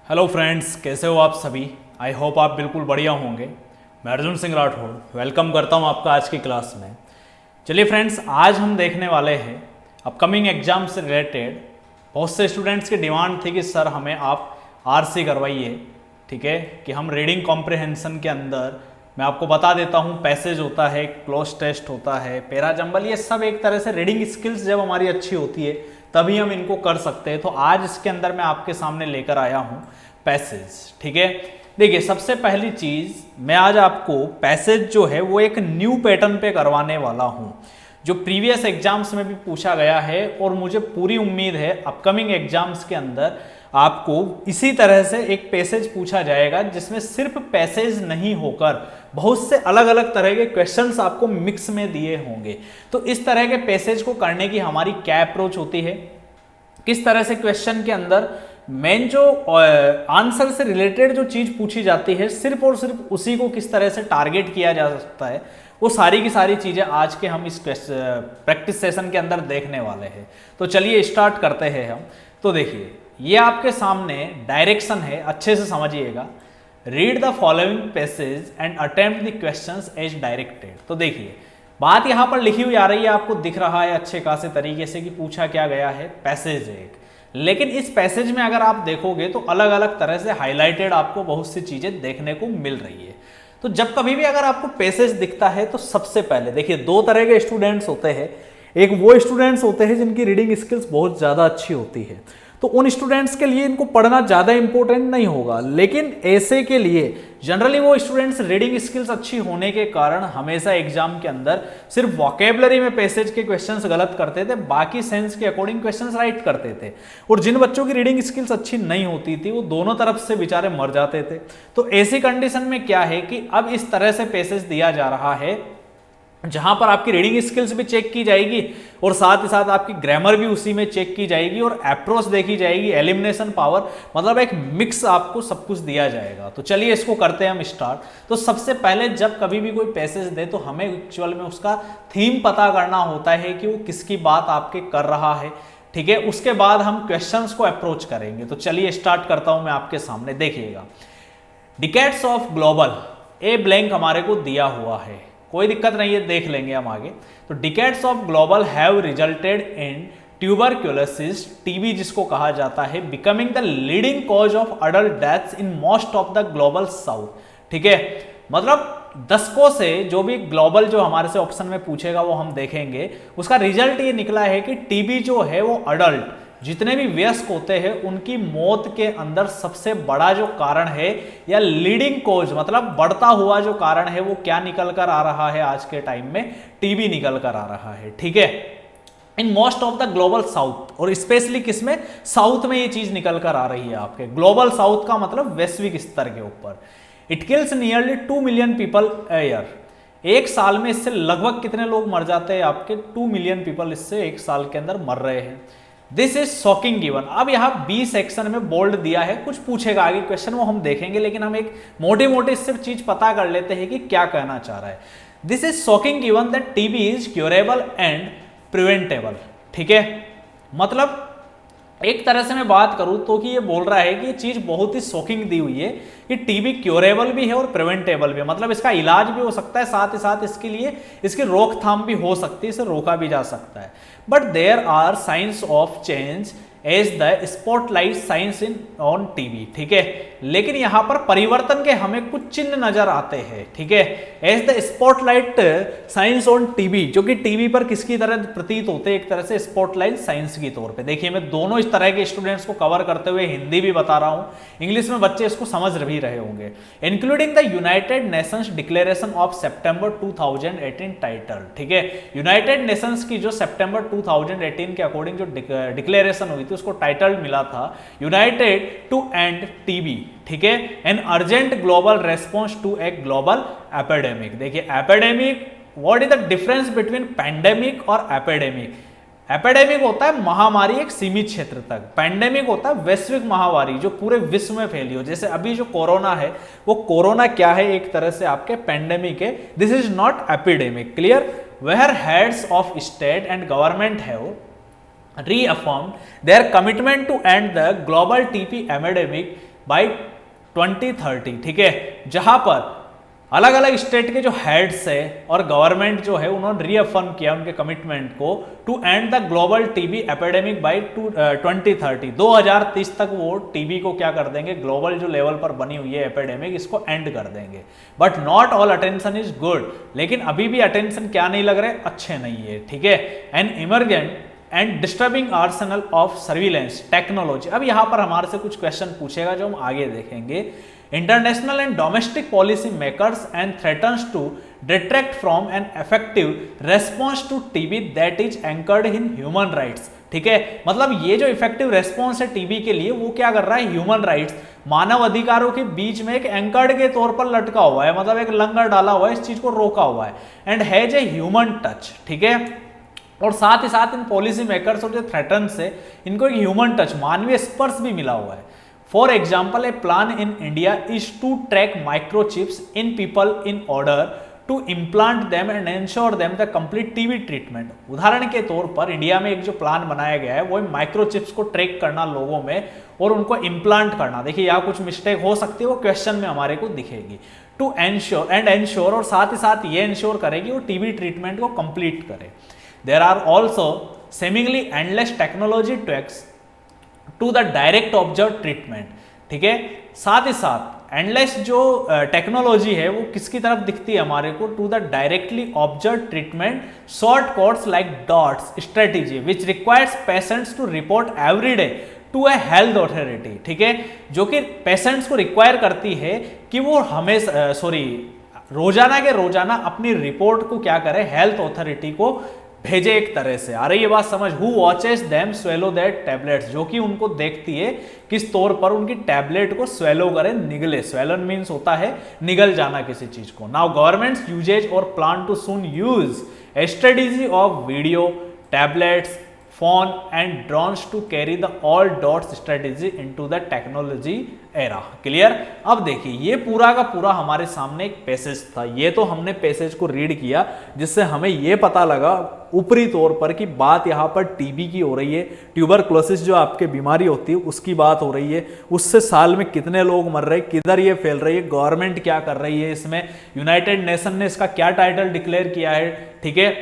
Hello friends, कैसे हो आप सभी। आई होप आप बिल्कुल बढ़िया होंगे। मैं अर्जुन सिंह राठौड़ वेलकम करता हूं आपका आज की क्लास में। चलिए फ्रेंड्स, आज हम देखने वाले हैं अपकमिंग एग्जाम से रिलेटेड। बहुत से स्टूडेंट्स की डिमांड थी कि सर हमें आप आरसी करवाइए, ठीक है, कि हम रीडिंग कॉम्प्रिहेंशन के अंदर मैं आपको बता देता हूँ पैसेज होता है, क्लोज टेस्ट होता है, पैरा जंबल, ये सब एक तरह से रीडिंग स्किल्स जब हमारी अच्छी होती है तभी हम इनको कर सकते हैं। तो आज इसके अंदर मैं आपके सामने लेकर आया हूँ पैसेज, ठीक है। देखिए, सबसे पहली चीज मैं आज आपको पैसेज जो है वो एक न्यू पैटर्न पे करवाने वाला हूँ, जो प्रीवियस एग्जाम्स में भी पूछा गया है और मुझे पूरी उम्मीद है अपकमिंग एग्जाम्स के अंदर आपको इसी तरह से एक पैसेज पूछा जाएगा जिसमें सिर्फ पैसेज नहीं होकर बहुत से अलग अलग तरह के क्वेश्चंस आपको मिक्स में दिए होंगे। तो इस तरह के पैसेज को करने की हमारी क्या अप्रोच होती है, किस तरह से क्वेश्चन के अंदर मेन जो आंसर से रिलेटेड जो चीज पूछी जाती है सिर्फ और सिर्फ उसी को किस तरह से टारगेट किया जा सकता है, वो सारी की सारी चीजें आज के हम इस प्रैक्टिस सेशन के अंदर देखने वाले हैं। तो चलिए स्टार्ट करते हैं हम। तो देखिए, ये आपके सामने डायरेक्शन है, अच्छे से समझिएगा। Read the following passage and attempt the questions as directed. तो देखिए, बात यहां पर लिखी हुई आ रही है, आपको दिख रहा है अच्छे खासे तरीके से कि पूछा क्या गया है, पैसेज एक। लेकिन इस पैसेज में अगर आप देखोगे तो अलग अलग तरह से हाईलाइटेड आपको बहुत सी चीजें देखने को मिल रही है। तो जब कभी भी अगर आपको पैसेज दिखता है तो सबसे पहले देखिए, दो तरह के स्टूडेंट्स होते हैं। एक वो स्टूडेंट्स होते हैं जिनकी रीडिंग स्किल्स बहुत ज्यादा अच्छी होती है, तो उन स्टूडेंट्स के लिए इनको पढ़ना ज़्यादा इंपॉर्टेंट नहीं होगा। लेकिन ऐसे के लिए जनरली वो स्टूडेंट्स रीडिंग स्किल्स अच्छी होने के कारण हमेशा एग्जाम के अंदर सिर्फ वोकेबलरी में पैसेज के क्वेश्चंस गलत करते थे, बाकी सेंस के अकॉर्डिंग क्वेश्चंस राइट करते थे। और जिन बच्चों की रीडिंग स्किल्स अच्छी नहीं होती थी वो दोनों तरफ से बेचारे मर जाते थे। तो ऐसी कंडीशन में क्या है कि अब इस तरह से पैसेज दिया जा रहा है जहां पर आपकी रीडिंग स्किल्स भी चेक की जाएगी और साथ ही साथ आपकी ग्रामर भी उसी में चेक की जाएगी और अप्रोच देखी जाएगी, एलिमिनेशन पावर, मतलब एक मिक्स आपको सब कुछ दिया जाएगा। तो चलिए इसको करते हैं हम स्टार्ट। तो सबसे पहले जब कभी भी कोई पैसेज दे तो हमें एक्चुअल में उसका थीम पता करना होता है कि वो किसकी बात आपके कर रहा है, ठीक है। उसके बाद हम क्वेश्चंस को अप्रोच करेंगे। तो चलिए स्टार्ट करता हूं मैं आपके सामने। देखिएगा, decades of global, a blank हमारे को दिया हुआ है, कोई दिक्कत नहीं है, देख लेंगे हम आगे। तो decades of global have resulted in tuberculosis, TB जिसको कहा जाता है, becoming the leading cause of adult deaths in most of the global south, ठीक है। मतलब दशकों से जो भी ग्लोबल जो हमारे से ऑप्शन में पूछेगा वो हम देखेंगे, उसका रिजल्ट ये निकला है कि टीबी जो है वो अडल्ट जितने भी वयस्क होते हैं उनकी मौत के अंदर सबसे बड़ा जो कारण है या लीडिंग कोज, मतलब बढ़ता हुआ जो कारण है, वो क्या निकल कर आ रहा है आज के टाइम में, टीबी निकल कर आ रहा है, ठीक है। In most of the global south, और स्पेशली किसमें, साउथ में ये चीज निकल कर आ रही है आपके। ग्लोबल साउथ का मतलब वैश्विक स्तर के ऊपर। It kills nearly 2 million people a year, एक साल में इससे लगभग कितने लोग मर जाते हैं आपके, 2 मिलियन पीपल इससे एक साल के अंदर मर रहे हैं। This is shocking given. अब यहाँ बी सेक्शन में बोल्ड दिया है, कुछ पूछेगा आगे क्वेश्चन वो हम देखेंगे, लेकिन हम एक मोटी मोटी इससे चीज पता कर लेते हैं कि क्या कहना चाह रहा है। This is shocking given that TB is curable and preventable, ठीक है। मतलब एक तरह से मैं बात करूं तो कि ये बोल रहा है कि ये चीज बहुत ही शॉकिंग दी हुई है कि टीबी क्योरेबल भी है और प्रिवेंटेबल भी है, मतलब इसका इलाज भी हो सकता है, साथ ही साथ इसके लिए इसकी रोकथाम भी हो सकती है, इसे रोका भी जा सकता है। But there are signs of change as the spotlight shines in on TB, ठीक है। लेकिन यहां पर परिवर्तन के हमें कुछ चिन्ह नजर आते हैं, ठीक है। As the spotlight shines on TB, जो कि टीबी पर किसकी तरह प्रतीत होते हैं, एक तरह से स्पॉटलाइट साइंस की तौर पे। देखिए, मैं दोनों इस तरह के स्टूडेंट्स को कवर करते हुए हिंदी भी बता रहा हूं, इंग्लिश में बच्चे इसको समझ भी रहे होंगे। Including the United Nations declaration of September 2018 title, ठीक है। यूनाइटेड नेशंस की जो सितंबर 2018 के अकॉर्डिंग जो डिक्लेरेशन हुई थी उसको टाइटल मिला था यूनाइटेड टू एंड टीबी, ठीक है, an urgent global response to a global epidemic. देखिए, epidemic, what is the difference between pandemic और एपिडेमिक। एपिडेमिक होता है महामारी एक सीमित क्षेत्र तक, पैंडेमिक होता है वैश्विक महामारी जो पूरे विश्व में फैली हो। जैसे अभी जो कोरोना है, वो कोरोना क्या है, एक तरह से आपके पैंडेमिक है। This is not epidemic, clear. Where heads of state and government have reaffirmed their commitment to end the global TB epidemic by 2030, ठीक है, जहां पर अलग अलग स्टेट के जो हेड्स है और गवर्नमेंट जो है उन्होंने रीअफर्म किया उनके कमिटमेंट को to end the global TB epidemic by 2030। 2030 तक वो टीबी को क्या कर देंगे, ग्लोबल जो लेवल पर बनी हुई है एपिडेमिक, इसको एंड कर देंगे। But not all attention is good, लेकिन अभी भी अटेंशन क्या नहीं लग रहे, अच्छे नहीं है, ठीक है। An emergent and disturbing arsenal of surveillance technology. अब यहां पर हमारे से कुछ क्वेश्चन पूछेगा जो हम आगे देखेंगे। International and domestic policy makers and threatens to detract from an effective response to TB that is anchored in human rights, ठीक है। मतलब ये जो इफेक्टिव रेस्पॉन्स है टीबी के लिए वो क्या कर रहा है, ह्यूमन राइट्स, मानव अधिकारों के बीच में एक एंकर्ड के तौर पर लटका हुआ है, मतलब एक लंगर डाला हुआ है, इस चीज को रोका हुआ है, and has a human touch, ठीक है। और साथ ही साथ इन पॉलिसी मेकर्स और जो थ्रेटन्स है इनको एक ह्यूमन टच, मानवीय स्पर्श भी मिला हुआ है। For example, a plan in India is to track microchips in people in order to implant them and ensure them the complete TB treatment. उदाहरण के तौर पर इंडिया में एक जो प्लान बनाया गया है वो माइक्रोचिप्स को ट्रैक करना लोगों में और उनको इम्प्लांट करना। देखिए यहाँ कुछ मिस्टेक हो सकती है, वो क्वेश्चन में हमारे को दिखेगी। टू एंश्योर और साथ ही साथ ये एंश्योर करेगी वो टीबी ट्रीटमेंट को कंप्लीट करे। There are also seemingly endless technology tracks to the direct observed treatment, ठीक है। साथ ही साथ एंडलेस जो टेक्नोलॉजी है वो किसकी तरफ दिखती है हमारे को, to the directly observe treatment short codes like DOTS strategy which requires patients to report every day to a health authority, ठीक है, जो कि पेशेंट्स को रिक्वायर करती है कि वो हमेशा रोजाना के रोजाना अपनी रिपोर्ट को क्या करे, हेल्थ अथॉरिटी को भेजे एक तरह से। आ रही है बात समझ। Who watches them swallow that tablets, जो कि उनको देखती है किस तौर पर उनकी टैबलेट को स्वेलो करे, निगले। स्वेलन मीन्स होता है निगल जाना किसी चीज को। नाउ गवर्नमेंट्स यूजेज और plan to soon use a strategy of video, tablets, phone and drones to carry the all dots strategy into the technology era. Clear. अब देखिए ये पूरा का पूरा हमारे सामने एक पैसेज था, ये तो हमने पैसेज को रीड किया जिससे हमें ये पता लगा ऊपरी तौर पर कि बात यहाँ पर टीबी की हो रही है, ट्यूबरक्लोसिस जो आपके बीमारी होती है उसकी बात हो रही है, उससे साल में कितने लोग मर रहे हैं, किधर ये फैल रही है, गवर्नमेंट क्या कर रही है इसमें, यूनाइटेड नेशन ने इसका क्या टाइटल डिक्लेयर किया है, ठीक है।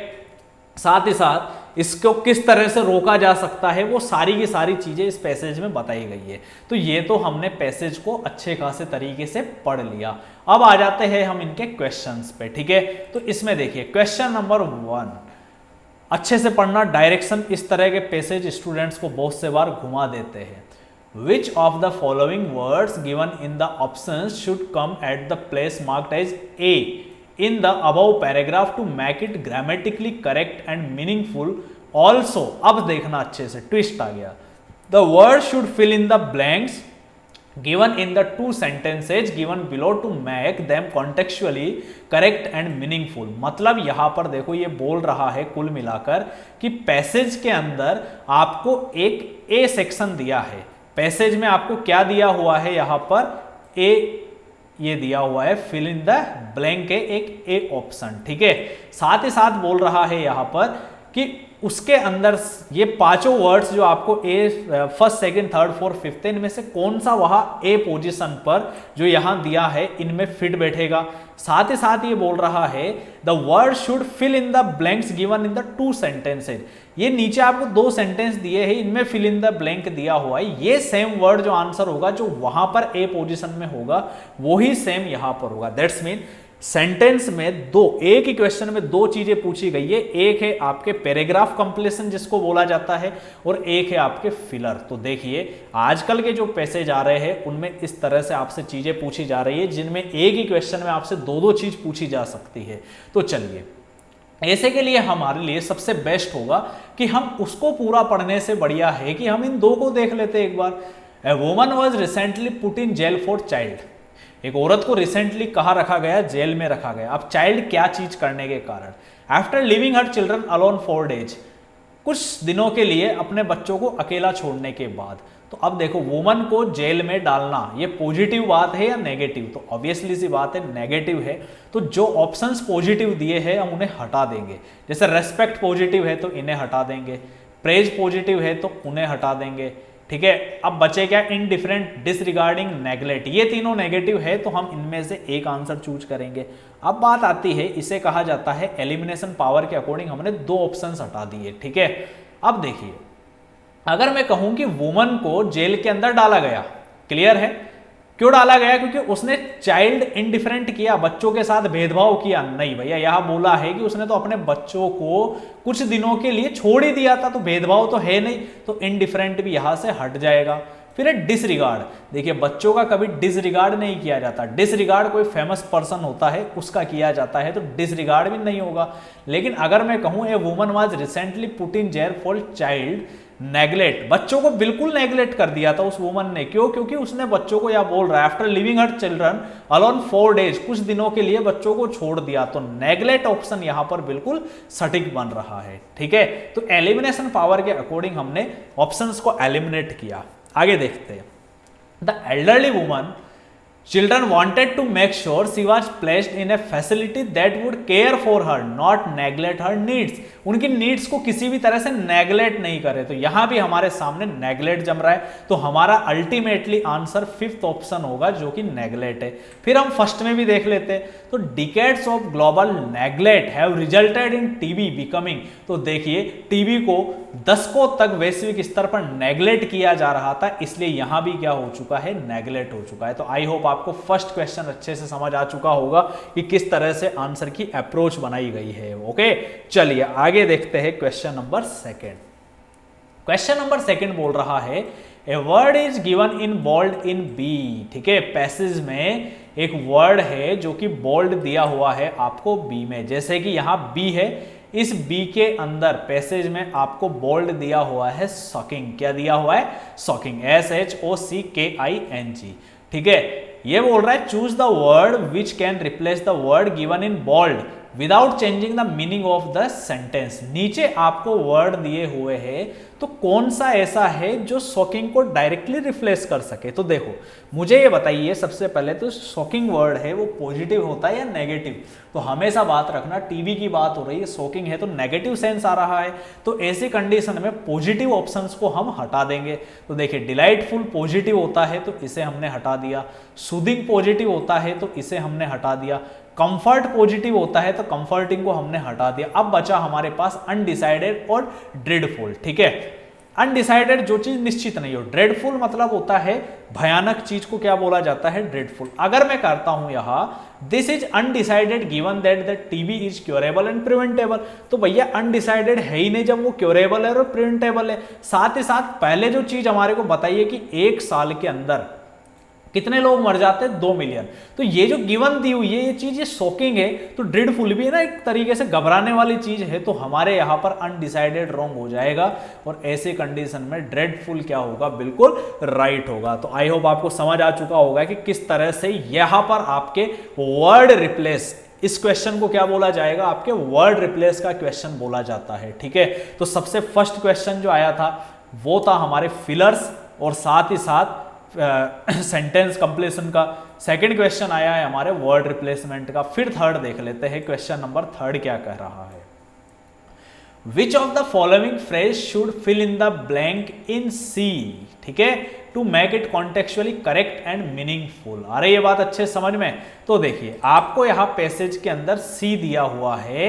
साथ ही साथ इसको किस तरह से रोका जा सकता है, वो सारी की सारी चीजें इस पैसेज में बताई गई है। तो ये तो हमने पैसेज को अच्छे खासे तरीके से पढ़ लिया। अब आ जाते हैं हम इनके क्वेश्चंस पे, ठीक है। तो इसमें देखिए क्वेश्चन नंबर 1 अच्छे से पढ़ना। डायरेक्शन इस तरह के पैसेज स्टूडेंट्स को बहुत से बार घुमा देते हैं। Which of the following words given in the options should come at the place marked as A in the above paragraph to make it grammatically correct and meaningful also? अब देखना अच्छे से, ट्विस्ट आ गया। The word should fill in the blanks given in the two sentences given below to make them contextually correct and meaningful। मतलब यहां पर देखो ये बोल रहा है कुल मिलाकर कि पैसेज के अंदर आपको एक ए सेक्शन दिया है। पैसेज में आपको क्या दिया हुआ है, यहां पर ए ये दिया हुआ है, फिल इन द ब्लैंक है एक ए ऑप्शन, ठीक है। साथ ही साथ बोल रहा है यहां पर कि उसके अंदर ये पांचों वर्ड्स जो आपको a first, second, third, fourth, fifth, इनमें से कौन सा वहां ए पोजीशन पर जो यहां दिया है इनमें फिट बैठेगा। साथ ही साथ ये बोल रहा है the word should fill in the blanks given in the two sentences. ये नीचे आपको दो सेंटेंस दिए हैं, इनमें फिल इन द ब्लैंक दिया हुआ है। ये सेम वर्ड जो आंसर होगा जो वहां पर ए पोजीशन में होगा वही सेम यहां पर होगा। दैट्स मीन सेंटेंस में दो, एक ही क्वेश्चन में दो चीजें पूछी गई है। एक है आपके पैराग्राफ कंप्लीशन जिसको बोला जाता है और एक है आपके फिलर। तो देखिए आजकल के जो पैसेज आ रहे हैं उनमें इस तरह से आपसे चीजें पूछी जा रही है जिनमें एक ही क्वेश्चन में आपसे दो दो चीज पूछी जा सकती है। तो चलिए ऐसे के लिए हमारे लिए सबसे बेस्ट होगा कि हम उसको पूरा पढ़ने से बढ़िया है कि हम इन दो को देख लेते एक बार। A woman was recently put in jail for child. एक औरत को रिसेंटली कहाँ रखा गया, जेल में रखा गया। अब चाइल्ड क्या चीज करने के कारण, after living her children alone 4 days, कुछ दिनों के लिए अपने बच्चों को अकेला छोड़ने के बाद। तो अब देखो वुमन को जेल में डालना ये पॉजिटिव बात है या नेगेटिव, तो ऑब्वियसली सी बात है नेगेटिव है। तो जो ऑप्शंस पॉजिटिव दिए हैं हम उन्हें हटा देंगे। जैसे रेस्पेक्ट पॉजिटिव है तो इन्हें हटा देंगे, प्रेज पॉजिटिव है तो उन्हें हटा देंगे, ठीक है। अब बचे क्या, इनडिफरेंट, डिसरिगार्डिंग, नेगलेक्ट, ये तीनों नेगेटिव है तो हम इनमें से एक आंसर चूज करेंगे। अब बात आती है, इसे कहा जाता है एलिमिनेशन पावर के अकॉर्डिंग हमने दो ऑप्शंस हटा दिए, ठीक है। अब देखिए, अगर मैं कहूं कि वुमन को जेल के अंदर डाला गया, क्लियर है, क्यों डाला गया, क्योंकि उसने चाइल्ड इंडिफरेंट किया, बच्चों के साथ भेदभाव किया, नहीं भैया, यहां बोला है कि उसने तो अपने बच्चों को कुछ दिनों के लिए छोड़ ही दिया था, तो भेदभाव तो है नहीं, तो इंडिफरेंट भी यहां से हट जाएगा। फिर है डिसरिगार्ड, देखिए बच्चों का कभी डिसरिगार्ड नहीं किया जाता, डिसरिगार्ड कोई फेमस पर्सन होता है उसका किया जाता है, तो डिसरिगार्ड भी नहीं होगा। लेकिन अगर मैं कहूं a woman was recently put in jail for child neglect, बच्चों को बिल्कुल नेगलेक्ट कर दिया था उस वुमन ने, क्यों, क्योंकि उसने बच्चों को, या बोल रहा है after living her children alone 4 days, कुछ दिनों के लिए बच्चों को छोड़ दिया, तो नेगलेक्ट ऑप्शन यहां पर बिल्कुल सटीक बन रहा है, ठीक है। तो एलिमिनेशन पावर के अकॉर्डिंग हमने ऑप्शंस को एलिमिनेट किया। आगे देखते हैं, the elderly woman children wanted to make sure she was placed in a facility that would care for her, not neglect her needs, उनकी नीड्स को किसी भी तरह से नेगलेक्ट नहीं करे, तो यहां भी हमारे सामने नेगलेक्ट जम रहा है, तो हमारा अल्टीमेटली आंसर 5th ऑप्शन होगा जो कि नेगलेक्ट है। फिर हम फर्स्ट में भी देख लेते हैं, तो decades of global neglect have resulted in TB becoming, तो देखिए टीबी को दशकों तक वैश्विक स्तर पर नेगलेक्ट किया जा रहा था, इसलिए यहां भी क्या हो चुका है, नेगलेक्ट हो चुका है। तो आई होप आपको फर्स्ट क्वेश्चन अच्छे से समझ आ चुका होगा कि किस तरह से आंसर की अप्रोच बनाई गई है। ओके, चलिए आगे देखते हैं क्वेश्चन नंबर 2। क्वेश्चन नंबर 2 बोल रहा है a word is given in bold in B, ठीक है, पैसेज में एक वर्ड है जो कि बोल्ड दिया हुआ है आपको बी में, जैसे कि यहां बी है, इस बी के अंदर पैसेज में आपको बोल्ड दिया हुआ है सॉकिंग, क्या दिया हुआ है, सॉकिंग, SHOCKING, ठीक है। ये बोल रहा है choose the word which can replace the word given in bold without changing the meaning of the sentence, नीचे आपको वर्ड दिए हुए हैं, तो कौन सा ऐसा है जो शॉकिंग को डायरेक्टली रिप्लेस कर सके। तो देखो मुझे ये बताइए सबसे पहले, तो शॉकिंग वर्ड है वो पॉजिटिव होता है या नेगेटिव, तो हमेशा बात रखना, टीवी की बात हो रही है, शॉकिंग है तो नेगेटिव सेंस आ रहा है, तो ऐसी कंडीशन में पॉजिटिव ऑप्शंस को हम हटा देंगे। तो देखिए डिलाइटफुल पॉजिटिव होता है तो इसे हमने हटा दिया, सूदिंग पॉजिटिव होता है तो इसे हमने हटा दिया, कंफर्ट पॉजिटिव होता है तो कंफर्टिंग को हमने हटा दिया। अब बचा हमारे पास अनडिसाइडेड और ड्रेडफुल, ठीक है। अनडिसाइडेड जो चीज निश्चित नहीं हो, ड्रेडफुल मतलब होता है भयानक चीज को क्या बोला जाता है, ड्रेडफुल। अगर मैं करता हूं यहां this is undecided given that the TB is curable and preventable, तो भैया अनडिसाइडेड है ही नहीं जब वो क्योरेबल है और प्रिवेंटेबल है। साथ ही साथ पहले जो चीज हमारे को बताइए कि 1 साल के अंदर कितने लोग मर जाते हैं, 2 मिलियन, तो ये जो गिवन दी हुई है ये चीज, ये शॉकिंग है, तो ड्रेडफुल भी है ना, एक तरीके से घबराने वाली चीज है, तो हमारे यहाँ पर अनडिसाइडेड रॉन्ग हो जाएगा, और ऐसे कंडीशन में ड्रेडफुल क्या होगा, बिल्कुल राइट होगा। तो आई होप आपको समझ आ चुका होगा कि किस तरह से यहाँ पर आपके वर्ड रिप्लेस, इस क्वेश्चन को क्या बोला जाएगा, आपके वर्ड रिप्लेस का क्वेश्चन बोला जाता है, ठीक है। तो सबसे फर्स्ट क्वेश्चन जो आया था वो था हमारे फिलर्स, और साथ ही साथ सेंटेंस कंप्लीशन का। सेकंड क्वेश्चन आया है हमारे वर्ड रिप्लेसमेंट का। फिर थर्ड देख लेते हैं, क्वेश्चन नंबर 3 क्या कह रहा है, which of the following phrase should fill in the blank in C, ठीक है, to make it contextually correct and meaningful. अरे ये बात अच्छे समझ में, तो देखिए आपको यहां पैसेज के अंदर सी दिया हुआ है,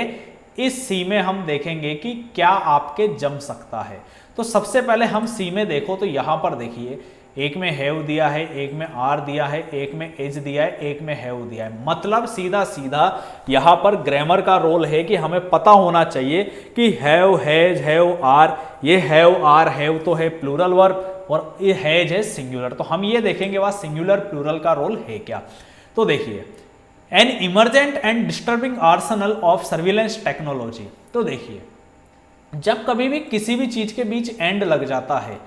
इस सी में हम देखेंगे कि क्या आपके जम सकता है। तो सबसे पहले हम सी में देखो तो यहां पर देखिए, एक में हैव दिया है, एक में आर दिया है, एक में एज दिया है, एक में हैव दिया है, मतलब सीधा सीधा यहां पर ग्रामर का रोल है कि हमें पता होना चाहिए कि हैव, हैज, हैव, आर, ये हैव, आर, हैव तो है प्लूरल वर्ब, और ये हैज है सिंगुलर, तो हम ये देखेंगे वहां सिंगुलर प्लूरल का रोल है क्या। तो देखिए an emergent and disturbing arsenal of surveillance technology, तो देखिए जब कभी भी किसी भी चीज के बीच एंड लग जाता है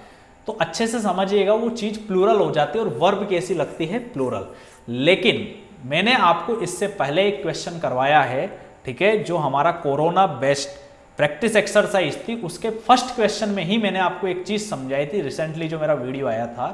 तो अच्छे से समझिएगा वो चीज प्लूरल हो जाती है, और वर्ब कैसी लगती है, प्लूरल। लेकिन मैंने आपको इससे पहले एक क्वेश्चन करवाया है, ठीक है, जो हमारा कोरोना बेस्ड प्रैक्टिस एक्सरसाइज थी, उसके फर्स्ट क्वेश्चन में ही मैंने आपको एक चीज समझाई थी, रिसेंटली जो मेरा वीडियो आया था,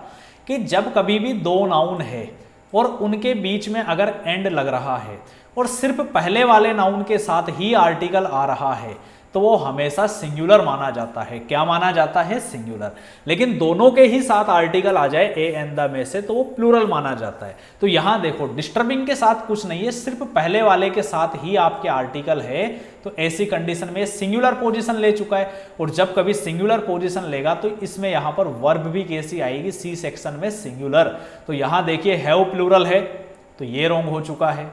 कि जब कभी भी 2 नाउन है और उनके बीच में अगर एंड लग रहा है और सिर्फ पहले वाले नाउन के साथ ही आर्टिकल आ रहा है, तो वो हमेशा सिंगुलर माना जाता है। क्या माना जाता है? सिंगुलर। लेकिन दोनों के ही साथ आर्टिकल आ जाए ए एंड द में से तो वो प्लूरल माना जाता है। तो यहां देखो डिस्टर्बिंग के साथ कुछ नहीं है, सिर्फ पहले वाले के साथ ही आपके आर्टिकल है, तो ऐसी कंडीशन में सिंगुलर पोजीशन ले चुका है। और जब कभी सिंगुलर पोजीशन लेगा तो इसमें यहां पर वर्ब भी कैसी आएगी? सी सेक्शन में सिंगुलर। तो यहां देखिए हैव प्लूरल है तो ये रॉन्ग हो चुका है,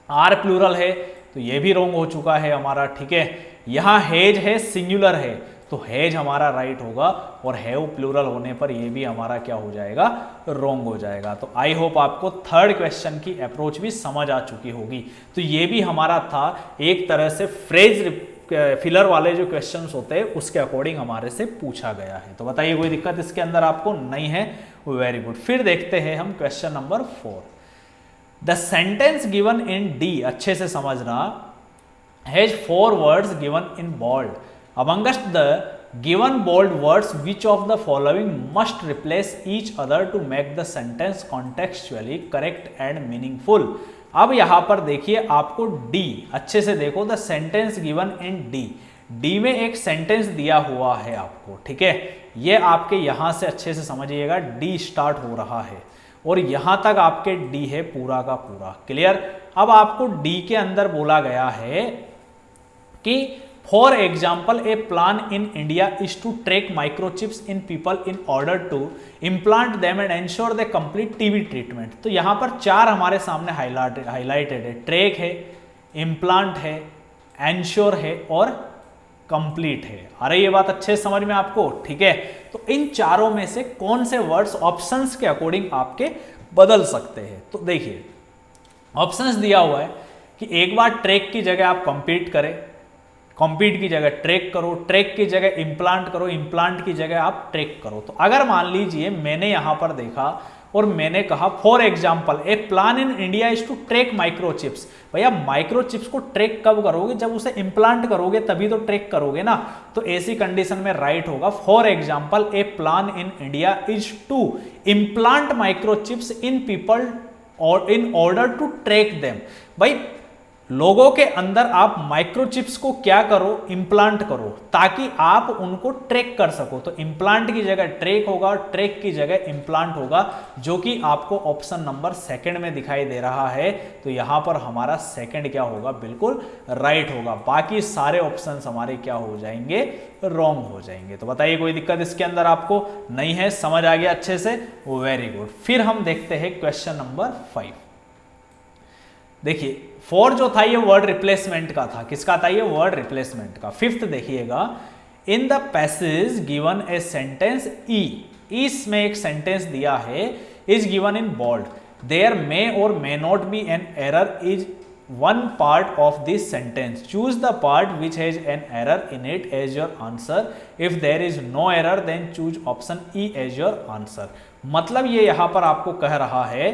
आर प्लूरल है तो ये भी रॉन्ग हो चुका है हमारा, ठीक है। यहां हैज है सिंगुलर है तो हैज हमारा राइट होगा, और हैव प्लूरल होने पर ये भी हमारा क्या हो जाएगा? रॉन्ग हो जाएगा। तो आई होप आपको थर्ड क्वेश्चन की अप्रोच भी समझ आ चुकी होगी। तो ये भी हमारा था एक तरह से फ्रेज फिलर वाले जो क्वेश्चंस होते हैं उसके अकॉर्डिंग हमारे से पूछा गया है। तो बताइए कोई दिक्कत इसके अंदर आपको नहीं है? Very good. फिर देखते हैं हम question number 4। The sentence given in D, अच्छे से समझना, has 4 words given in bold. Amongst the given bold words, which of the following must replace each other to make the sentence contextually correct and meaningful? अब यहां पर देखिए आपको D, अच्छे से देखो, the sentence given in D, D में एक सेंटेंस दिया हुआ है आपको, ठीक है। ये आपके यहां से अच्छे से समझिएगा, डी स्टार्ट हो रहा है और यहां तक आपके डी है पूरा का पूरा, क्लियर। अब आपको डी के अंदर बोला गया है कि for example a plan in India is to track microchips in people in order to implant them and ensure they complete TB treatment. तो यहां पर 4 हमारे सामने हाईलाइटेड है, ट्रैक है, इम्प्लांट है, एंश्योर है और कंप्लीट है। अरे ये बात अच्छे समझ में आपको, ठीक है। तो इन चारों में से कौन से वर्ड्स ऑप्शंस के अकॉर्डिंग आपके बदल सकते हैं? तो देखिए ऑप्शंस दिया हुआ है कि एक बार ट्रैक की जगह आप कंप्लीट करें, कंप्लीट की जगह ट्रैक करो, ट्रैक की जगह इम्प्लांट करो, इम्प्लांट की जगह आप ट्रैक करो। तो अगर मान लीजिए मैंने यहां पर देखा और मैंने कहा for example a plan in India is to track microchips, भैया माइक्रोचिप्स को ट्रैक कब करोगे? जब उसे इम्प्लांट करोगे तभी तो ट्रैक करोगे ना। तो ऐसी कंडीशन में राइट होगा for example a plan in India is to implant microchips in people और in order to track them. भाई लोगों के अंदर आप माइक्रोचिप्स को क्या करो? इम्प्लांट करो ताकि आप उनको ट्रैक कर सको। तो इम्प्लांट की जगह ट्रैक होगा, ट्रैक की जगह इम्प्लांट होगा, जो कि आपको ऑप्शन नंबर 2 में दिखाई दे रहा है। तो यहां पर हमारा 2 क्या होगा? बिल्कुल राइट होगा। बाकी सारे ऑप्शंस हमारे क्या हो जाएंगे? रॉन्ग हो जाएंगे। तो बताइए कोई दिक्कत इसके अंदर आपको नहीं है? समझ आ गया अच्छे से? Very good. फिर हम देखते हैं क्वेश्चन नंबर 5। देखिए 4 जो था ये वर्ड रिप्लेसमेंट का था। किसका था ये? वर्ड रिप्लेसमेंट का। 5th देखिएगा, in the passage given a sentence E, इसमें एक सेंटेंस दिया है, is given in bold, there may और may not be an error is one part of this sentence, choose the part which has an error in it as your answer, if there is no error then choose option E as your answer. मतलब ये यहां पर आपको कह रहा है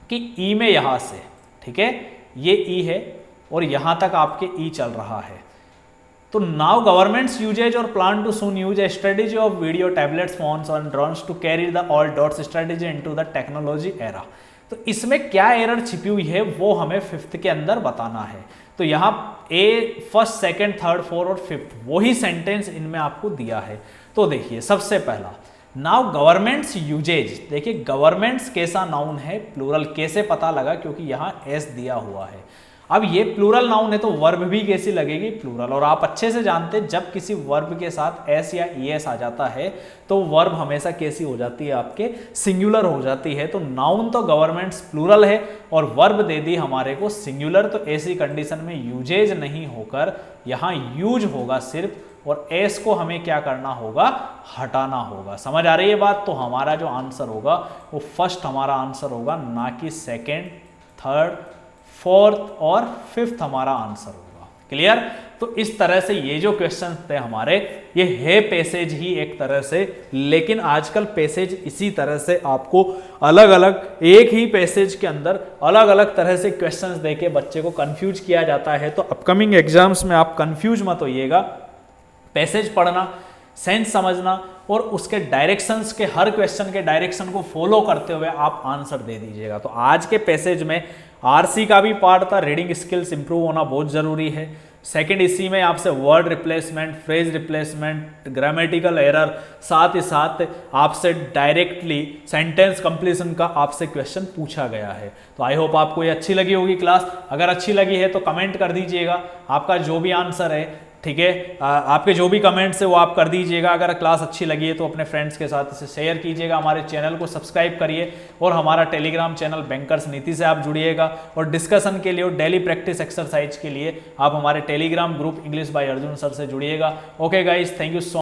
कि ई में यहां से, ठीक है, ये ई है और यहां तक आपके ई चल रहा है। तो नाउ गवर्नमेंट्स यूजेज और plan to soon use a strategy of video tablets phones and drones to carry the all dots strategy into the technology era. तो इसमें क्या एरर छिपी हुई है वो हमें 5th के अंदर बताना है। तो यहां ए फर्स्ट, सेकंड, थर्ड, 4 और 5th वही सेंटेंस इनमें आपको दिया है। तो देखिए सबसे पहला, नाउ गवर्नमेंट्स यूजेज, देखिए गवर्नमेंट्स कैसा नाउन है? प्लूरल। कैसे पता लगा? क्योंकि यहाँ एस दिया हुआ है। अब ये प्लूरल नाउन है तो वर्ब भी कैसी लगेगी? प्लूरल। और आप अच्छे से जानते हैं जब किसी वर्ब के साथ एस या ईएस आ जाता है तो वर्ब हमेशा कैसी हो जाती है? आपके सिंगुलर हो जाती है। तो नाउन तो गवर्नमेंट्स प्लूरल है और वर्ब दे दी हमारे को सिंगुलर। तो ऐसी कंडीशन में यूजेज नहीं होकर यहाँ यूज होगा सिर्फ, और एस को हमें क्या करना होगा? हटाना होगा। समझ आ रही है बात? तो हमारा जो आंसर होगा वो फर्स्ट हमारा आंसर होगा, ना कि सेकंड, थर्ड, 4th और 5th हमारा आंसर होगा। क्लियर? तो इस तरह से ये जो क्वेश्चन थे हमारे, ये है पैसेज ही एक तरह से, लेकिन आजकल पैसेज इसी तरह से आपको अलग अलग एक ही पैसेज के अंदर अलग अलग तरह से क्वेश्चंस देके बच्चे को कंफ्यूज किया जाता है। तो अपकमिंग एग्जाम्स में आप कंफ्यूज मत होइएगा। पैसेज पढ़ना, सेंस समझना और उसके डायरेक्शंस के, हर क्वेश्चन के डायरेक्शन को फॉलो करते हुए आप आंसर दे दीजिएगा। तो आज के पैसेज में आरसी का भी पार्ट था, रीडिंग स्किल्स इंप्रूव होना बहुत जरूरी है। सेकंड इसी में आपसे word replacement, phrase replacement, grammatical error, साथ ही साथ आपसे डायरेक्टली सेंटेंस कंप्लीशन का आपसे क्वेश्चन पूछा गया है। तो आई होप आपको ये अच्छी लगी होगी क्लास। अगर अच्छी लगी है तो कमेंट कर दीजिएगा आपका जो भी आंसर है, ठीक है। आपके जो भी कमेंट्स है वो आप कर दीजिएगा। अगर क्लास अच्छी लगी है तो अपने फ्रेंड्स के साथ इसे शेयर कीजिएगा। हमारे चैनल को सब्सक्राइब करिए और हमारा टेलीग्राम चैनल बैंकर्स नीति से आप जुड़िएगा। और डिस्कशन के लिए और डेली प्रैक्टिस एक्सरसाइज के लिए आप हमारे Telegram group English by Arjun sir से जुड़िएगा। Okay guys, thank you so